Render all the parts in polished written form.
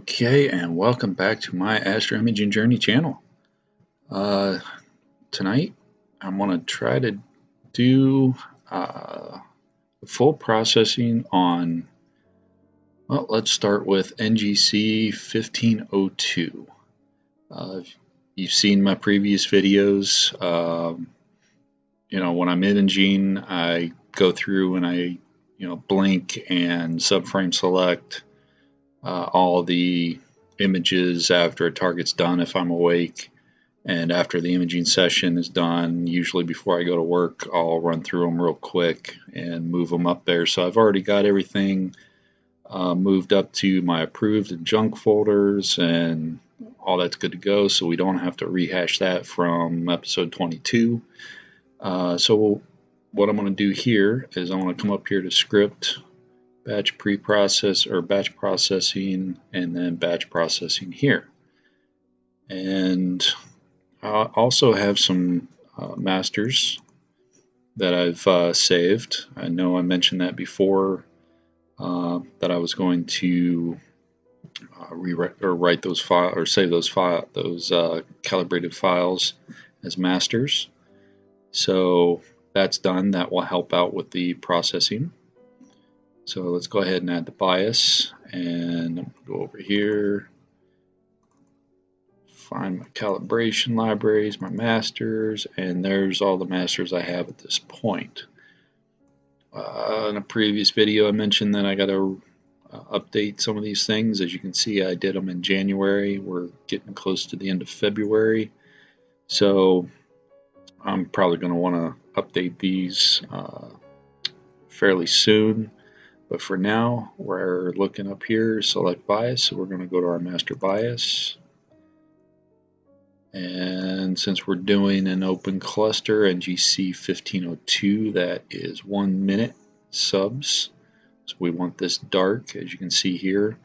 Okay, and welcome back to my Astro Imaging Journey channel. Tonight, I'm going to try to do full processing on, well, let's start with NGC1502. You've seen my previous videos. When I'm imaging, I go through and I, blink and subframe select all the images after a target's done if I'm awake, and after the imaging session is done, usually before I go to work, I'll run through them real quick and move them up there. So I've already got everything moved up to my approved and junk folders, and all that's good to go, so we don't have to rehash that from episode 22. So what I'm going to do here is I'm going to come up here to script, batch preprocess or batch processing, and then batch processing here. And I also have some masters that I've saved. I know I mentioned that before, that I was going to rewrite or write those files or save those calibrated files as masters. So that's done. That will help out with the processing. So let's go ahead and add the bias, and go over here, find my calibration libraries, my masters, and there's all the masters I have at this point. In a previous video I mentioned that I got to update some of these things. As you can see, I did them in January. We're getting close to the end of February, so I'm probably going to want to update these fairly soon. But for now, we're looking up here, select bias, so we're going to go to our master bias. And since we're doing an open cluster, NGC1502, that is 1 minute subs. So we want this dark, as you can see here.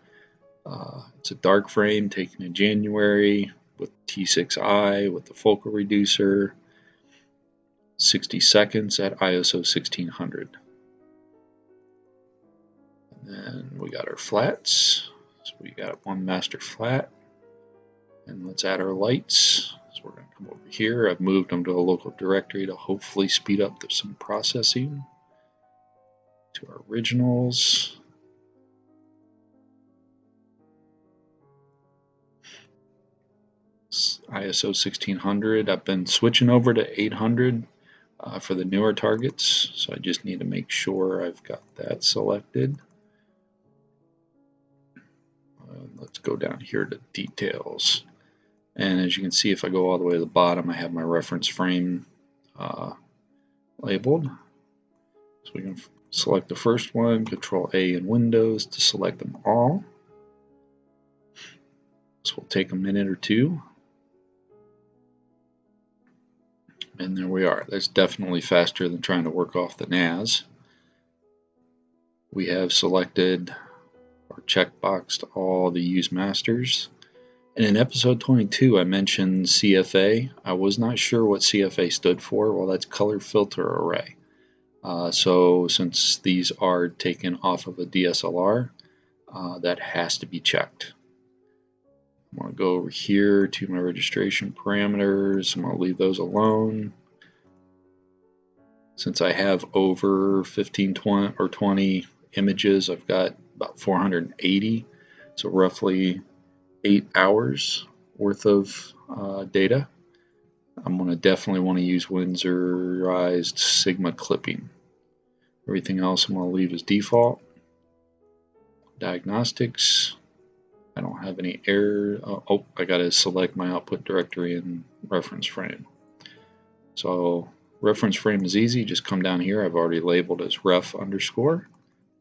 It's a dark frame taken in January with T6i, with the focal reducer, 60 seconds at ISO 1600. And we got our flats, so we got one master flat, and let's add our lights. So we're going to come over here. I've moved them to a local directory to hopefully speed up some processing. To our originals. ISO 1600. I've been switching over to 800 for the newer targets, so I just need to make sure I've got that selected. Let's go down here to details, and as you can see, if I go all the way to the bottom, I have my reference frame labeled. So we can select the first one, Control A in Windows to select them all. This will take a minute or two, and there we are. That's definitely faster than trying to work off the NAS. We have selected or checkboxed all the use masters. And in episode 22 I mentioned CFA. I was not sure what CFA stood for. Well, that's color filter array. So since these are taken off of a DSLR, that has to be checked. I'm going to go over here to my registration parameters. I'm going to leave those alone. Since I have over 15, 20, or 20 images, I've got about 480, so roughly 8 hours worth of data. I'm going to definitely want to use Windsorized Sigma clipping. Everything else I'm going to leave as default. Diagnostics. I don't have any error. Oh, I got to select my output directory and reference frame. So reference frame is easy. Just come down here. I've already labeled as ref underscore.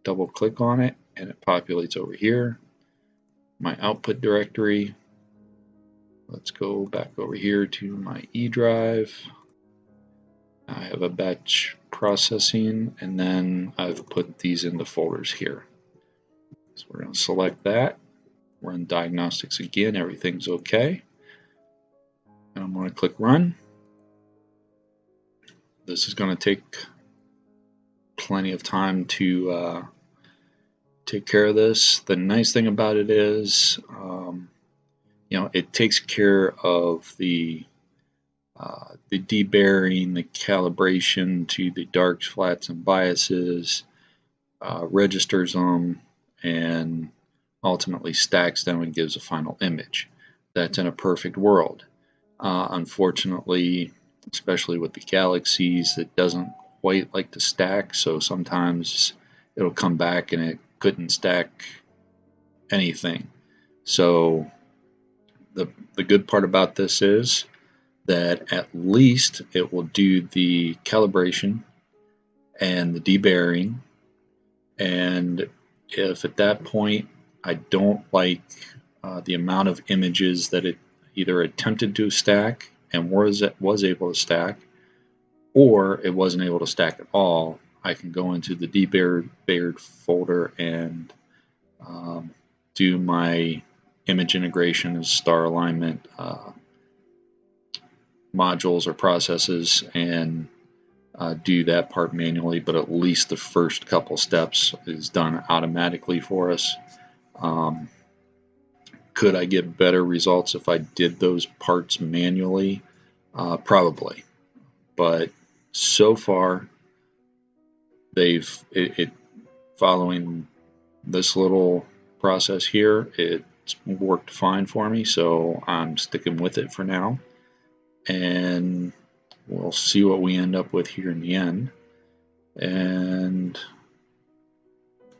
Double click on it and it populates over here. My output directory. Let's go back over here to my E drive. I have a batch processing, and then I've put these into folders here. So we're going to select that. Run diagnostics again. Everything's okay. And I'm going to click run. This is going to take plenty of time to take care of this. The nice thing about it is, it takes care of the debearing, the calibration to the darks, flats, and biases, registers them, and ultimately stacks them and gives a final image. That's in a perfect world. Unfortunately, especially with the galaxies, it doesn't quite like to stack, so sometimes it'll come back and it couldn't stack anything. So the good part about this is that at least it will do the calibration and the debearing, and if at that point I don't like the amount of images that it either attempted to stack and was able to stack, or it wasn't able to stack at all, I can go into the debared folder and do my image integration and star alignment modules or processes and do that part manually, but at least the first couple steps is done automatically for us. Could I get better results if I did those parts manually? Probably, but so far it following this little process here, it's worked fine for me, so I'm sticking with it for now, and we'll see what we end up with here in the end. And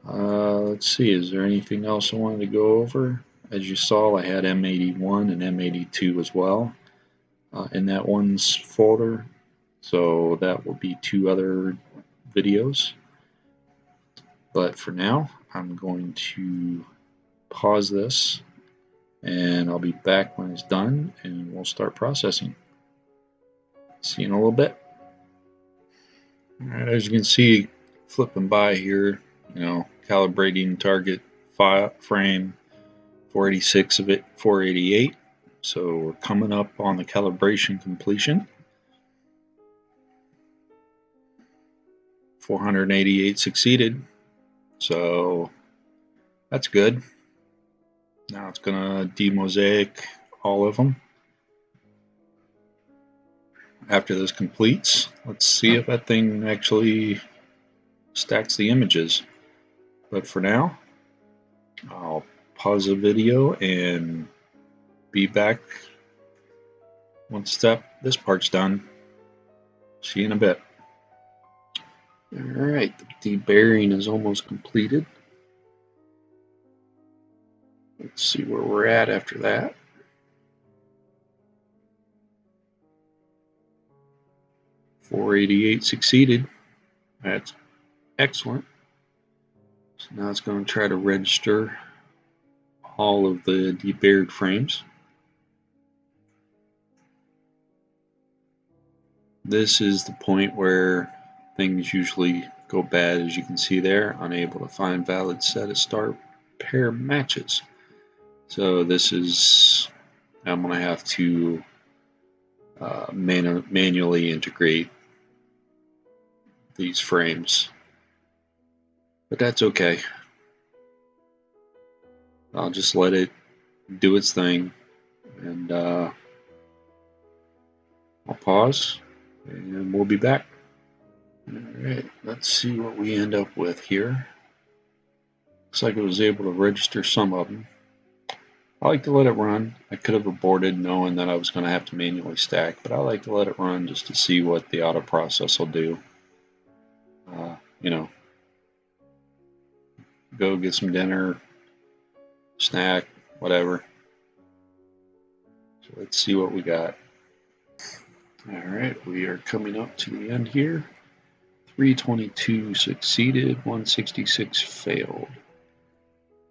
let's see, is there anything else I wanted to go over? As you saw, I had M81 and M82 as well in that one's folder, so that will be 2 other videos. But for now, I'm going to pause this, and I'll be back when it's done, and we'll start processing. See you in a little bit. Alright, as you can see, flipping by here, calibrating target frame 486 of it 488, so we're coming up on the calibration completion. 488 succeeded, so that's good. Now it's gonna demosaic all of them. After this completes, let's see if that thing actually stacks the images. But for now, I'll pause the video and be back once this part's done. See you in a bit. Alright, the debearing is almost completed. Let's see where we're at after that. .488 succeeded. That's excellent. So now it's going to try to register all of the debared frames. This is the point where things usually go bad, as you can see there, unable to find valid set of star pair matches. So this is, I'm going to have to manually integrate these frames, but that's okay. I'll just let it do its thing, and I'll pause and we'll be back. Alright, let's see what we end up with here. Looks like I was able to register some of them. I like to let it run. I could have aborted knowing that I was going to have to manually stack, but I like to let it run just to see what the auto process will do. Go get some dinner, snack, whatever. So let's see what we got. Alright, we are coming up to the end here. 322 succeeded, 166 failed.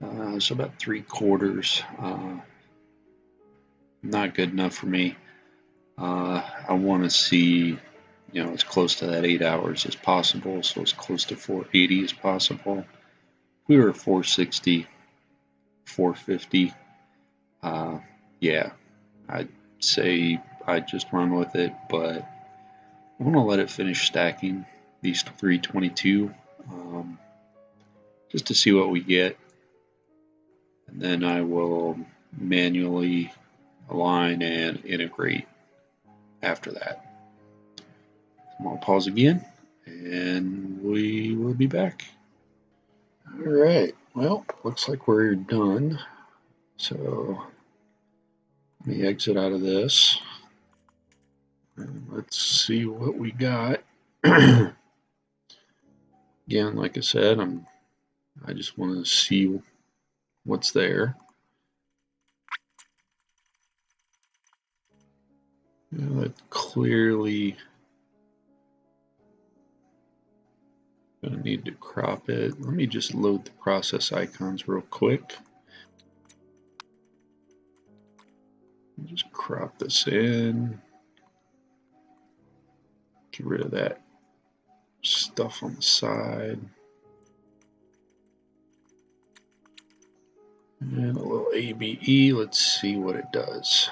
So about 3/4. Not good enough for me. I want to see, as close to that 8 hours as possible, so as close to 480 as possible. We were 460, 450. Yeah, I'd say I'd just run with it, but I want to let it finish stacking these 322. just to see what we get. And then I will manually align and integrate after that. So I'll pause again and we will be back. All right, well, looks like we're done. So let me exit out of this. And let's see what we got. Again, like I said, I just want to see what's there. That clearly gonna need to crop it. Let me just load the process icons real quick. Just crop this in. Get rid of that stuff on the side. And a little ABE. Let's see what it does.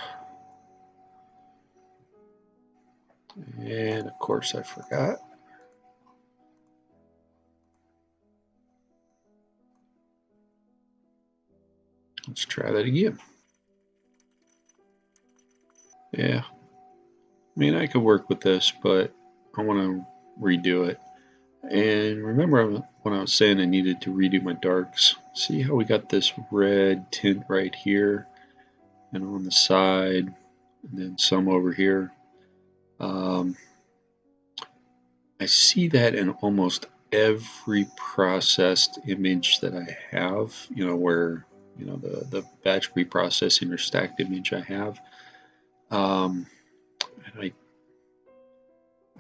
And of course I forgot. Let's try that again. Yeah, I mean, I could work with this, but I want to redo it. And remember when I was saying I needed to redo my darks? See how we got this red tint right here and on the side, and then some over here. I see that in almost every processed image that I have, where, the batch preprocessing or stacked image I have. And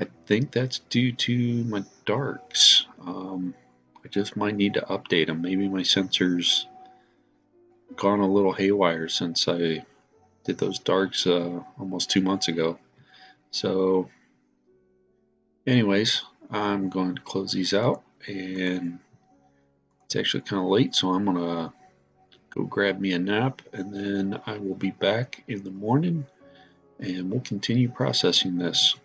I think that's due to my darks. I just might need to update them. Maybe my sensor's gone a little haywire since I did those darks almost 2 months ago. So anyways, I'm going to close these out, and it's actually kind of late, so I'm gonna go grab me a nap, and then I will be back in the morning and we'll continue processing this.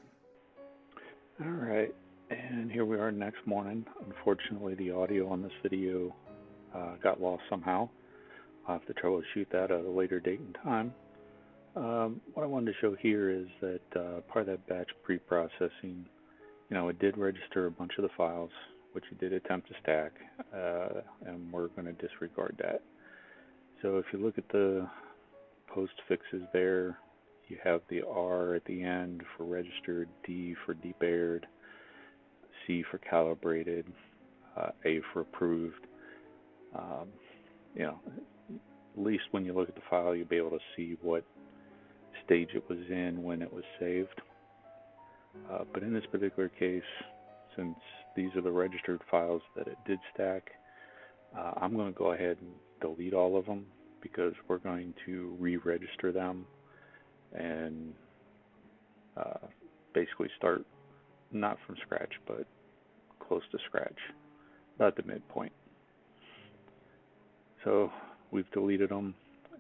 All right, and here we are next morning. Unfortunately, the audio on this video got lost somehow. I'll have to troubleshoot that at a later date and time. What I wanted to show here is that part of that batch pre-processing, it did register a bunch of the files, which it did attempt to stack, and we're going to disregard that. So if you look at the post fixes there, you have the R at the end for registered, D for debayered, C for calibrated, A for approved. At least when you look at the file, you'll be able to see what stage it was in when it was saved. But in this particular case, since these are the registered files that it did stack, I'm going to go ahead and delete all of them because we're going to re-register them and basically start not from scratch, but close to scratch, about the midpoint. So we've deleted them,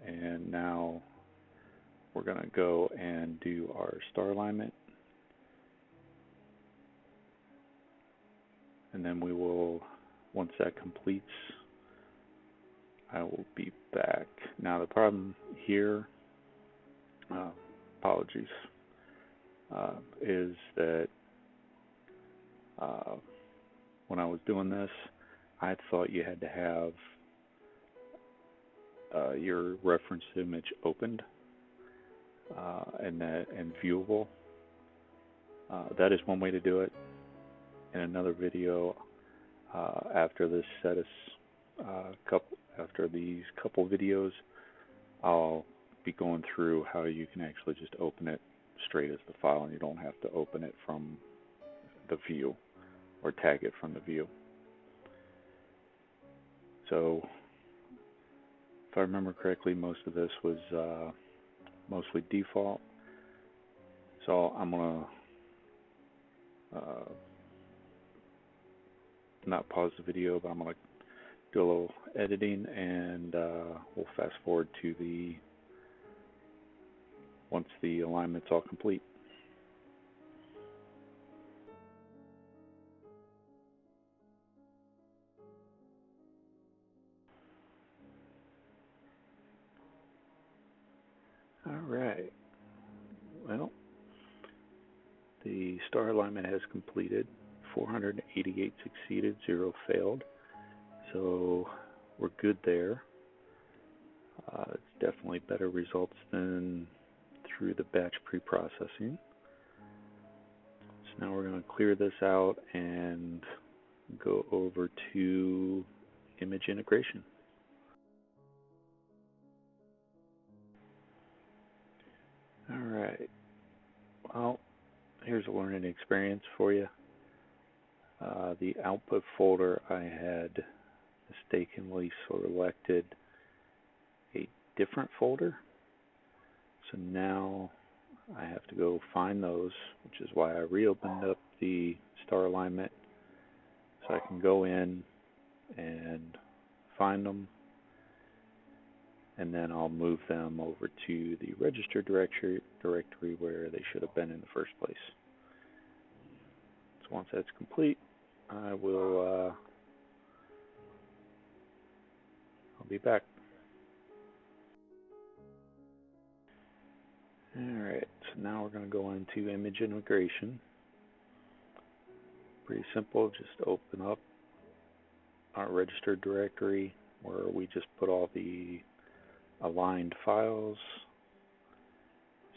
and now we're going to go and do our star alignment, and then we will, once that completes, I will be back. Now the problem here, apologies, is that when I was doing this, I thought you had to have your reference image opened and viewable. That is one way to do it. In another video, after this after these couple videos, I'll be going through how you can actually just open it straight as the file, and you don't have to open it from the view or tag it from the view. So if I remember correctly, most of this was mostly default. So I'm going to not pause the video, but I'm going to do a little editing, and we'll fast forward to once the alignment's all complete. All right. Well, the star alignment has completed. 488 succeeded, 0 failed. So we're good there. It's definitely better results than through the batch pre-processing. So now we're going to clear this out and go over to image integration. All right. Well, here's a learning experience for you. The output folder, I had mistakenly selected a different folder. So now I have to go find those, which is why I reopened up the star alignment, so I can go in and find them, and then I'll move them over to the register directory where they should have been in the first place. So once that's complete, I will I'll be back. Alright, so now we're going to go into image integration. Pretty simple, just open up our register directory where we just put all the aligned files,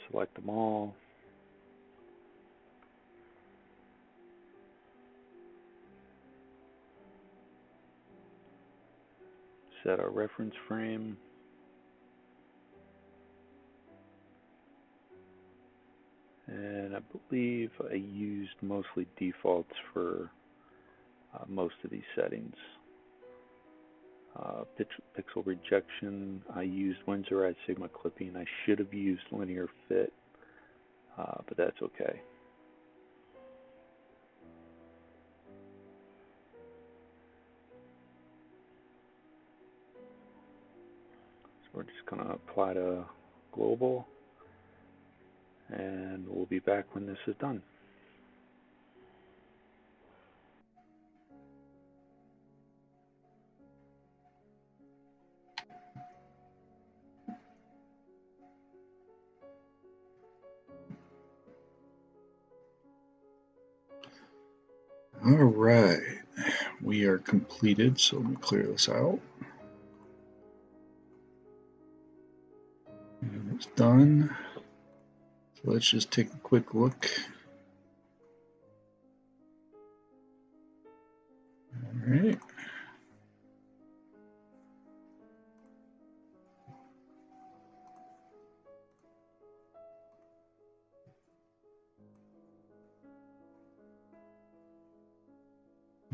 select them all, set our reference frame, and I believe I used mostly defaults for most of these settings. Pixel rejection, I used Windsor Sigma clipping. I should have used linear fit, but that's okay. So we're just going to apply to global, and we'll be back when this is done. All right, we are completed, so let me clear this out. And it's done. So let's just take a quick look. All right.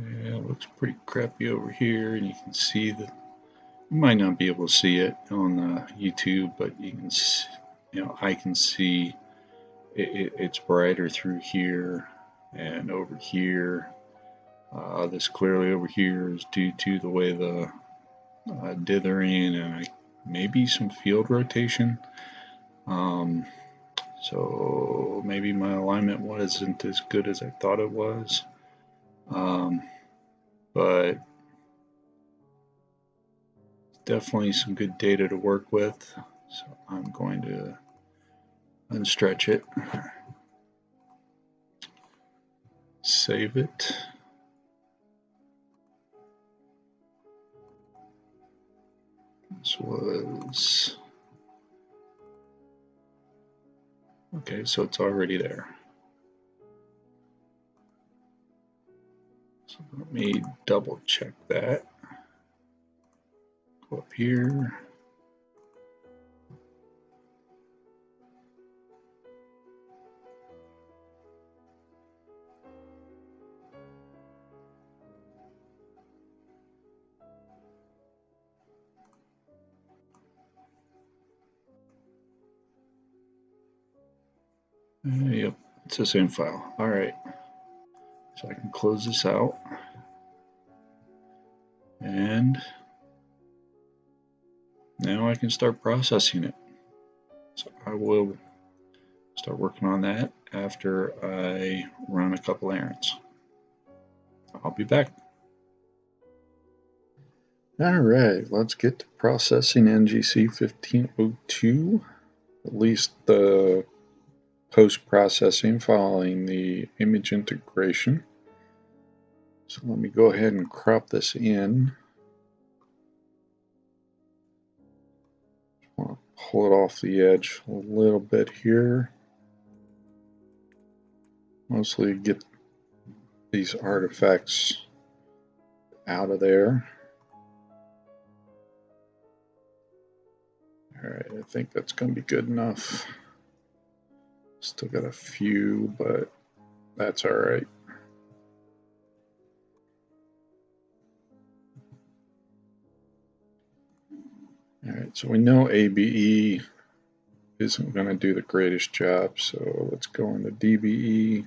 Yeah, it looks pretty crappy over here, and you can see that you might not be able to see it on YouTube, but you can, I can see it's brighter through here and over here. This clearly over here is due to the way the dithering and maybe some field rotation. So maybe my alignment wasn't as good as I thought it was. But definitely some good data to work with. So I'm going to unstretch it, save it. This was, okay, so it's already there. So let me double check that. Go up here. Yep, it's the same file. All right, so I can close this out, and now I can start processing it. So I will start working on that after I run a couple errands. I'll be back. All right, let's get to processing NGC1502. at least the post-processing following the image integration. So let me go ahead and crop this in. I want to pull it off the edge a little bit here. Mostly get these artifacts out of there. Alright, I think that's going to be good enough. Still got a few, but that's alright. Alright, so we know ABE isn't going to do the greatest job, so let's go into DBE.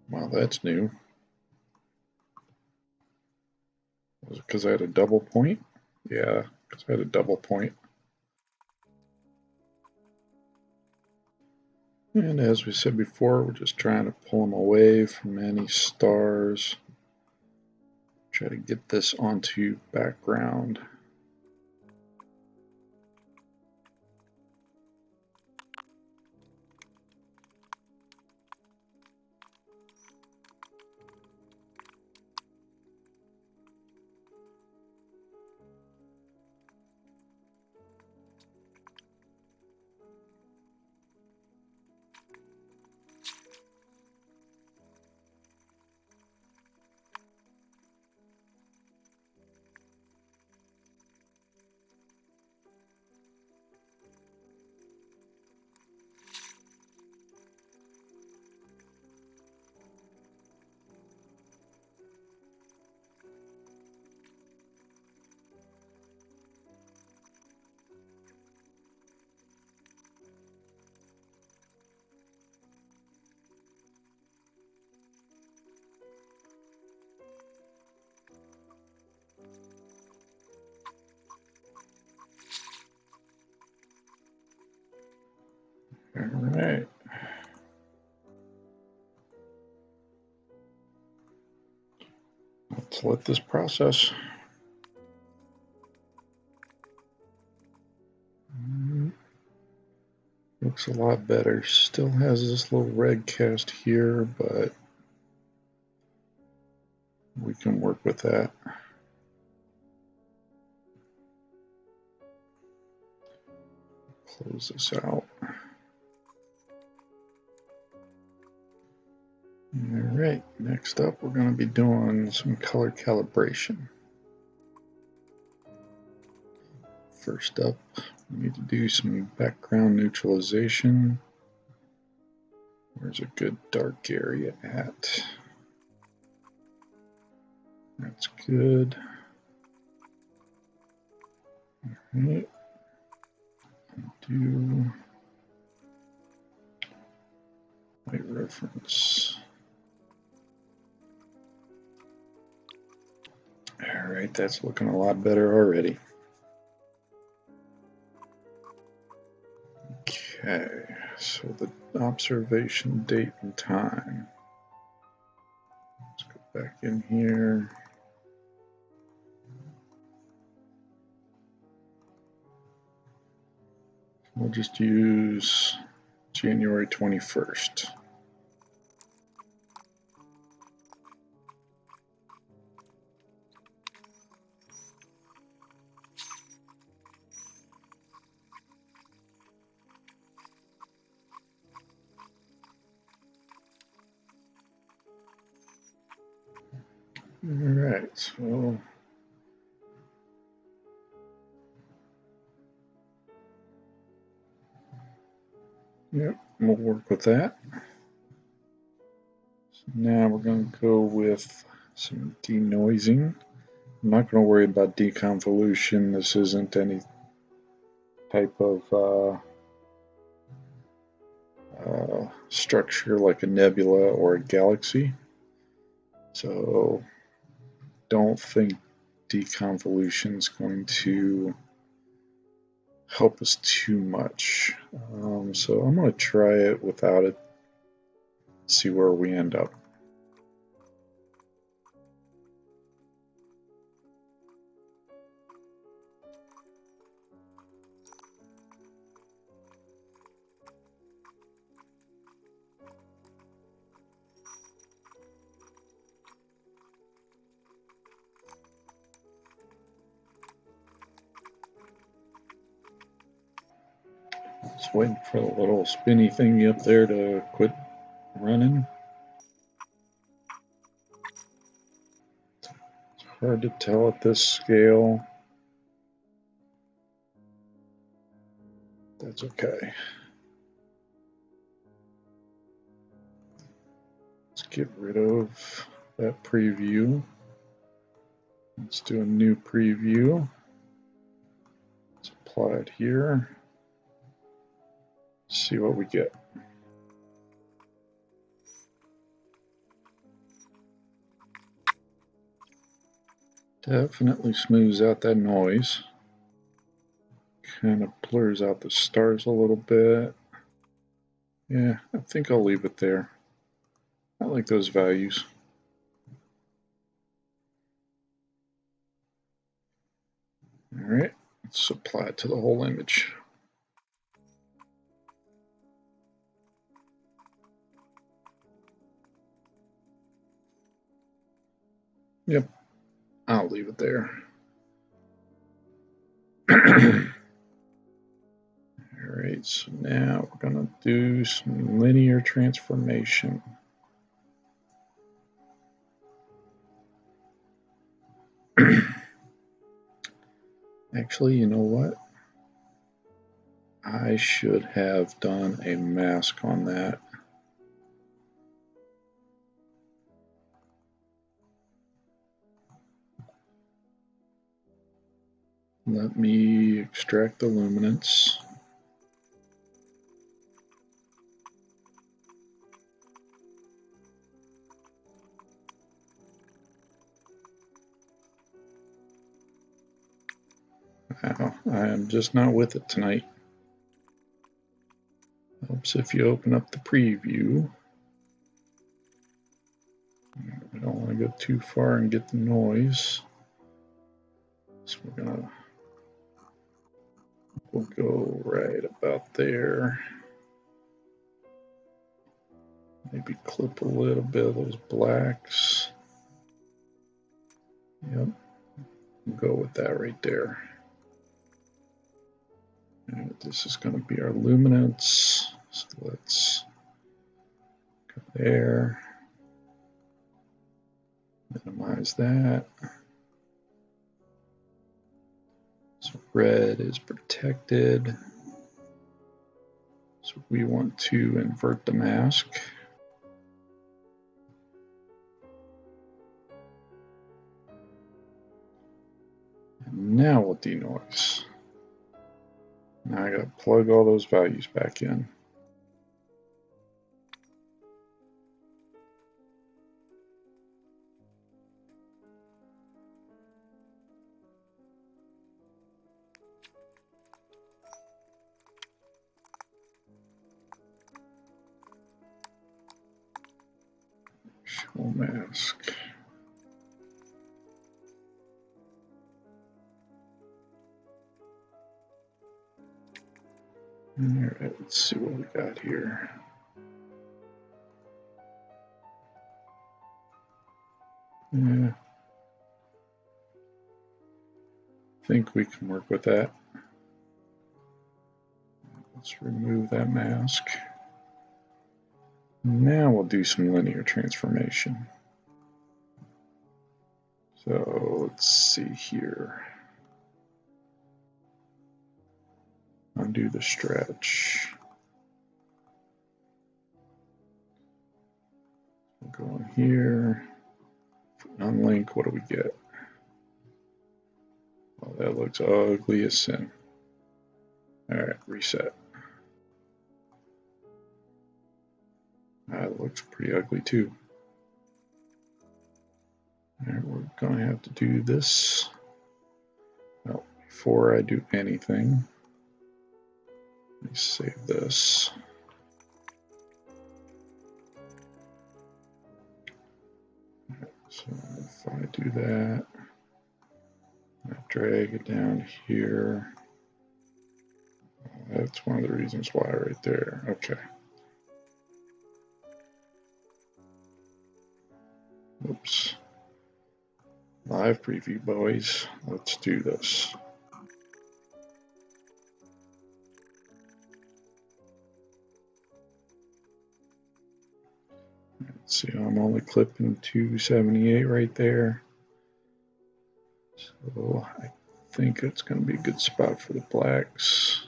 Wow, that's new. Was it because I had a double point? Yeah, because I had a double point. And as we said before, we're just trying to pull them away from any stars. Try to get this onto background. All right. Let's let this process. Looks a lot better. Still has this little red cast here, but we can work with that. Close this out. Alright, next up we're going to be doing some color calibration. First up, we need to do some background neutralization. Where's a good dark area at? That's good. Alright, do white reference. Alright, that's looking a lot better already. Okay, so the observation date and time. Let's go back in here. We'll just use January 21st. All right, so yep, we'll work with that. So now we're going to go with some denoising. I'm not going to worry about deconvolution. This isn't any type of structure like a nebula or a galaxy. So don't think deconvolution is going to help us too much. So I'm going to try it without it, see where we end up. Just waiting for the little spinny thingy up there to quit running. It's hard to tell at this scale. That's okay. Let's get rid of that preview. Let's do a new preview. Let's apply it here. See what we get. Definitely smooths out that noise. Kind of blurs out the stars a little bit. Yeah, I think I'll leave it there. I like those values. All right, let's apply it to the whole image. Yep, I'll leave it there. Alright, so now we're going to do some linear transformation. Actually, you know what? I should have done a mask on that. Let me extract the luminance. Wow, I am just not with it tonight. Helps if you open up the preview. We don't want to go too far and get the noise. So we'll go right about there. Maybe clip a little bit of those blacks. Yep, we'll go with that right there. And this is going to be our luminance. So let's go there. Minimize that. So red is protected. So we want to invert the mask. And now we'll denoise. Now I gotta plug all those values back in. Show mask. Alright, let's see what we got here. Yeah, I think we can work with that. Let's remove that mask. Now we'll do some linear transformation. So let's see here. Undo the stretch. We'll go in here. Unlink, what do we get? Oh, that looks ugly as sin. Alright, reset. That looks pretty ugly too. Alright, we're going to have to do this. Well, before I do anything, let me save this. So if I do that, I drag it down here. That's one of the reasons why right there. Okay. Oops. Live preview, boys. Let's do this. See, I'm only clipping 278 right there. So I think it's going to be a good spot for the blacks.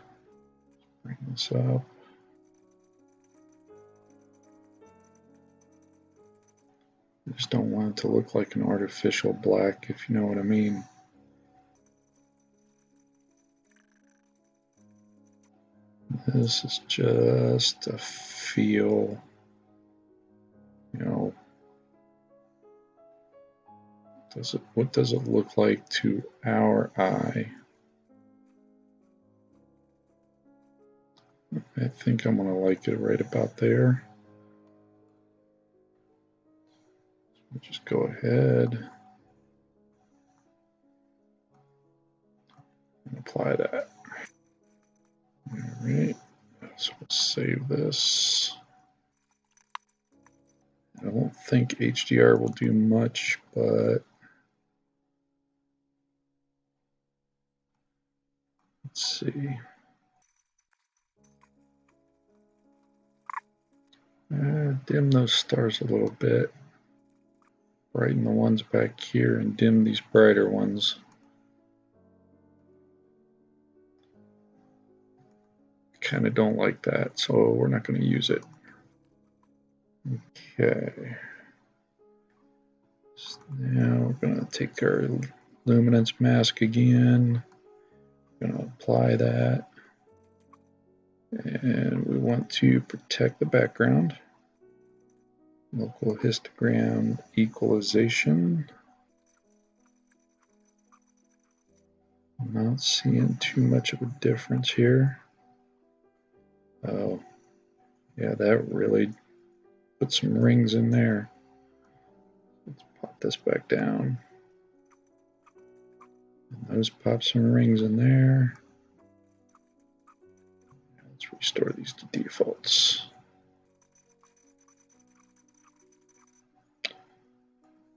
Bring this up. I just don't want it to look like an artificial black, if you know what I mean. This is just a feel, you know, what does it look like to our eye? I think I'm going to like it right about there. So just go ahead and apply that. All right, so we'll save this. I don't think HDR will do much, but let's see. Dim those stars a little bit. Brighten the ones back here and dim these brighter ones. Kind of don't like that, so we're not going to use it. Okay. So now we're going to take our luminance mask again. We're going to apply that. And we want to protect the background. Local histogram equalization. I'm not seeing too much of a difference here. Oh, yeah, that really put some rings in there. Let's pop this back down. And those pop some rings in there. Let's restore these to defaults.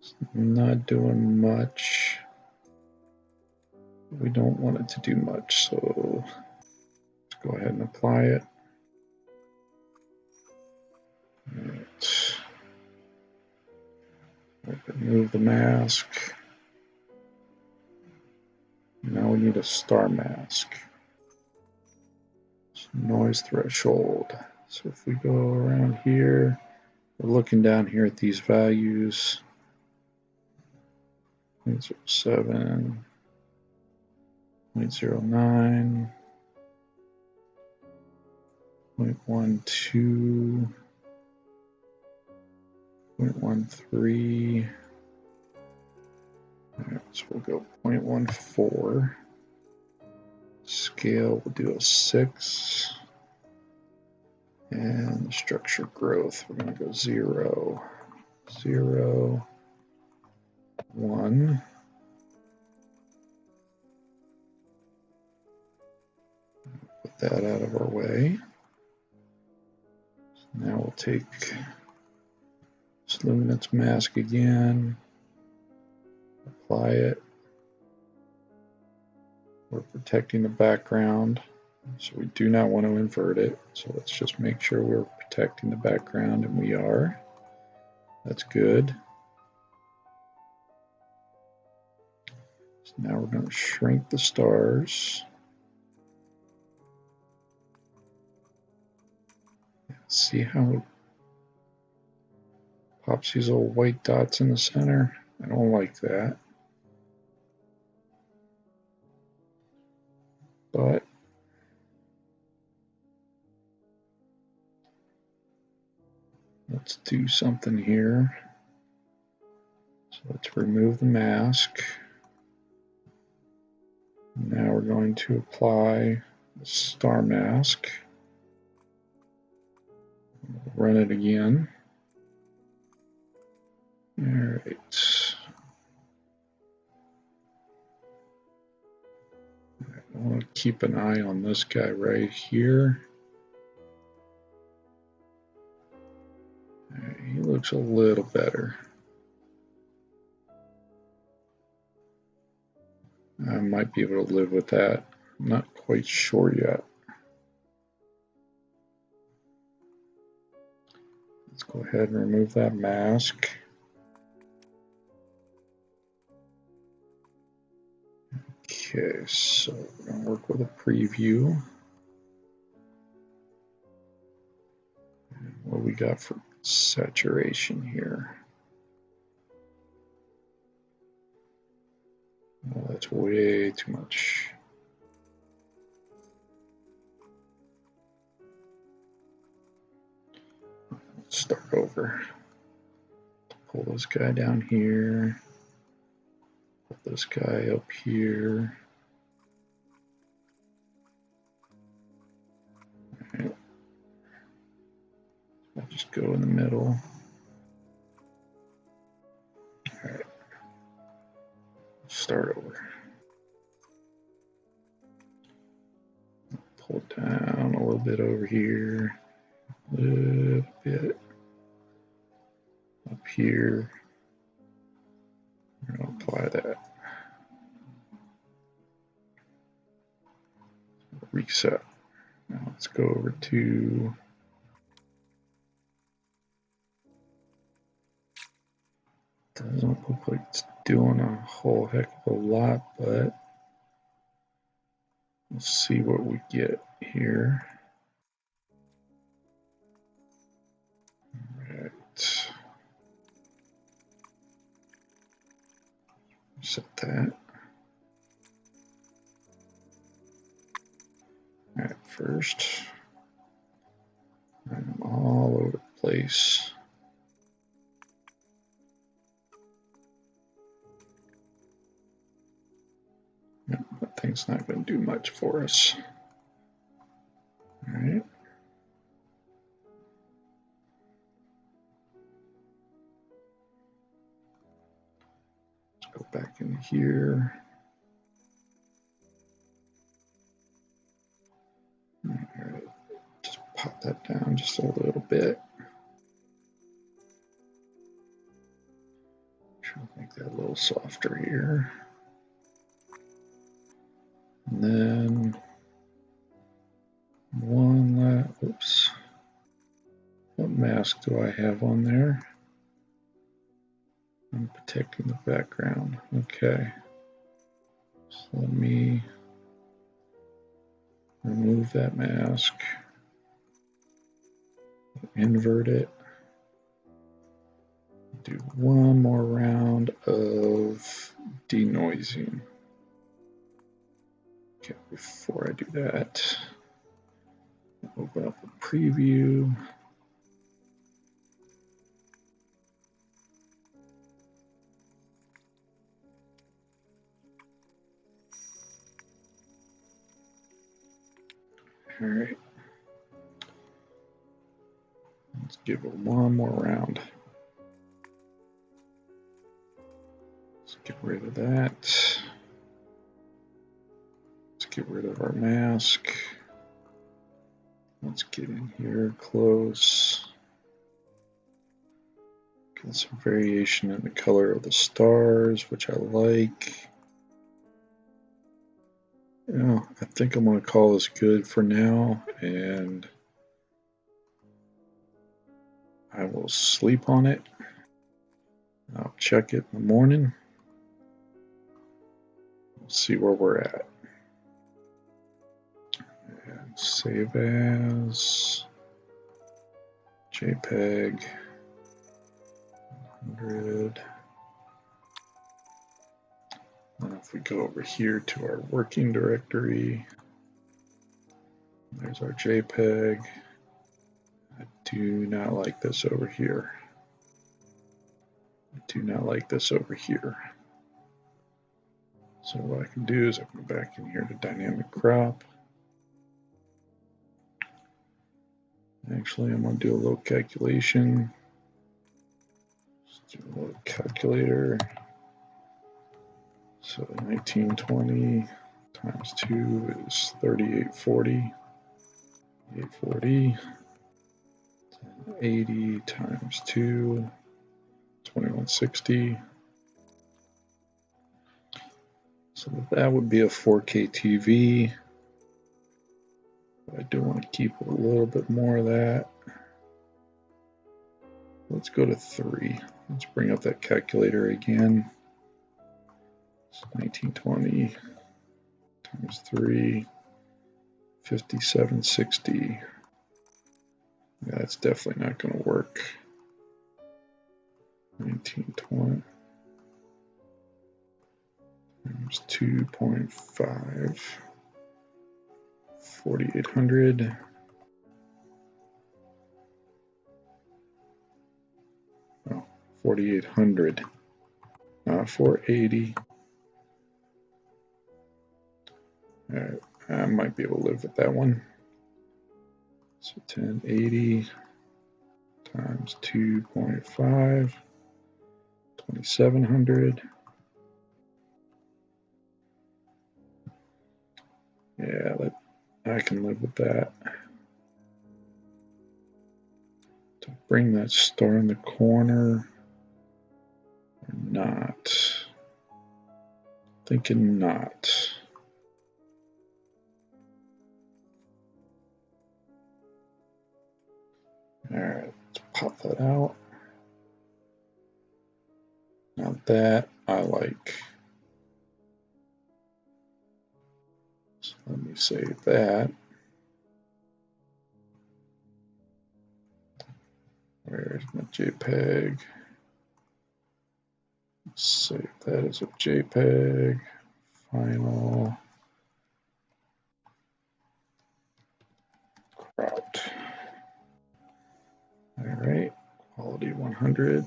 It's not doing much. We don't want it to do much, so let's go ahead and apply it. Right. Remove the mask. Now we need a star mask. Noise threshold. So if we go around here, we're looking down here at these values. 0.07, 0.09, 0.12, 0.13. Right, so we'll go 0.14. Scale, we'll do a 6. And the structure growth, we're going to go 0, 0, 1. Put that out of our way. So now we'll take this luminance mask again, apply it. We're protecting the background, so we do not want to invert it. So let's just make sure we're protecting the background, and we are. That's good. So now we're going to shrink the stars. See how it pops these little white dots in the center? I don't like that. But let's do something here. So let's remove the mask. Now we're going to apply the star mask. Run it again. All right. I want to keep an eye on this guy right here. He looks a little better. I might be able to live with that. I'm not quite sure yet. Let's go ahead and remove that mask. Okay, so we're going to work with a preview. And what we got for saturation here? Oh, that's way too much. Let's start over. Pull this guy down here. Put this guy up here. Right. I'll just go in the middle. All right. Start over. Pull it down a little bit over here. A little bit up here. We're going to apply that. Reset. Now let's go over to doesn't look like it's doing a whole heck of a lot, but we'll see what we get here. All right. Set that. All right, first, I'm all over the place. No, that thing's not going to do much for us. All right. Let's go back in here. All right. Just pop that down just a little bit. Try to make that a little softer here. And then oops. What mask do I have on there? I'm protecting the background. Okay. So let me remove that mask. Invert it. Do one more round of denoising. Okay, before I do that, open up a preview. All right. Let's give it one more round. Let's get rid of that. Let's get rid of our mask. Let's get in here close. Get some variation in the color of the stars, which I like. Yeah, I think I'm going to call this good for now, and I will sleep on it. I'll check it in the morning. We'll see where we're at. And save as JPEG 100. And if we go over here to our working directory, there's our JPEG. I do not like this over here. I do not like this over here. So what I can do is I can go back in here to dynamic crop. Actually, I'm going to do a little calculation. Let's do a little calculator. So 1920 times 2 is 3840. 840. 80 times 2, 2160. So that would be a 4K TV. But I do want to keep a little bit more of that. Let's go to 3. Let's bring up that calculator again. It's 1920 times 3, 5760. Yeah, that's definitely not going to work. 1920 times 2.5, 4800. Oh, 4800, not 480. All right, I might be able to live with that one. So 1080 times 2.5, 2700. Yeah, I can live with that. To bring that star in the corner or not? Thinking not. All right, let's pop that out. Now that I like. So let me save that. Where's my JPEG? Let's save that as a JPEG. Final. Cropped. All right, quality 100.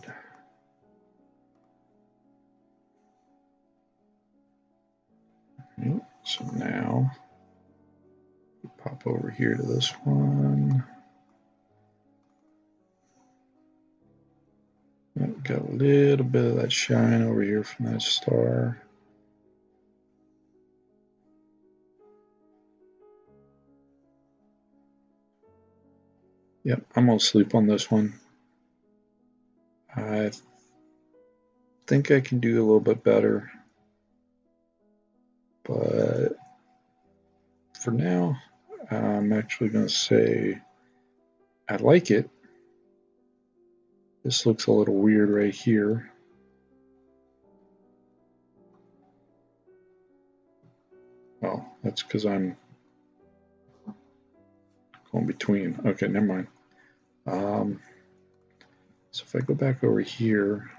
Okay, so now we pop over here to this one. Got a little bit of that shine over here from that star. Yep, I'm gonna sleep on this one. I think I can do a little bit better, but for now, I'm actually gonna say I like it. This looks a little weird right here. Oh, that's because I'm going between. Okay, never mind. So if I go back over here,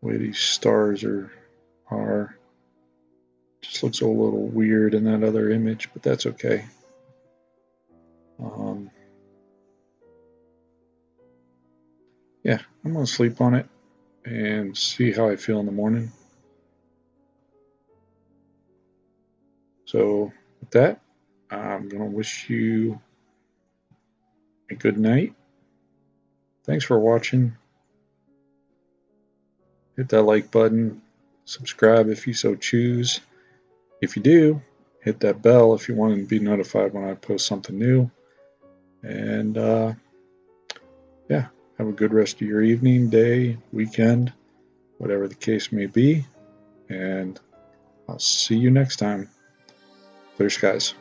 the way these stars are just looks a little weird in that other image, but that's okay. Yeah, I'm gonna sleep on it and see how I feel in the morning. So with that, I'm gonna wish you a good night. Thanks for watching. Hit that like button, subscribe if you so choose. If you do, hit that bell if you want to be notified when I post something new. And yeah, have a good rest of your evening, day, weekend, whatever the case may be. And I'll see you next time. Clear skies.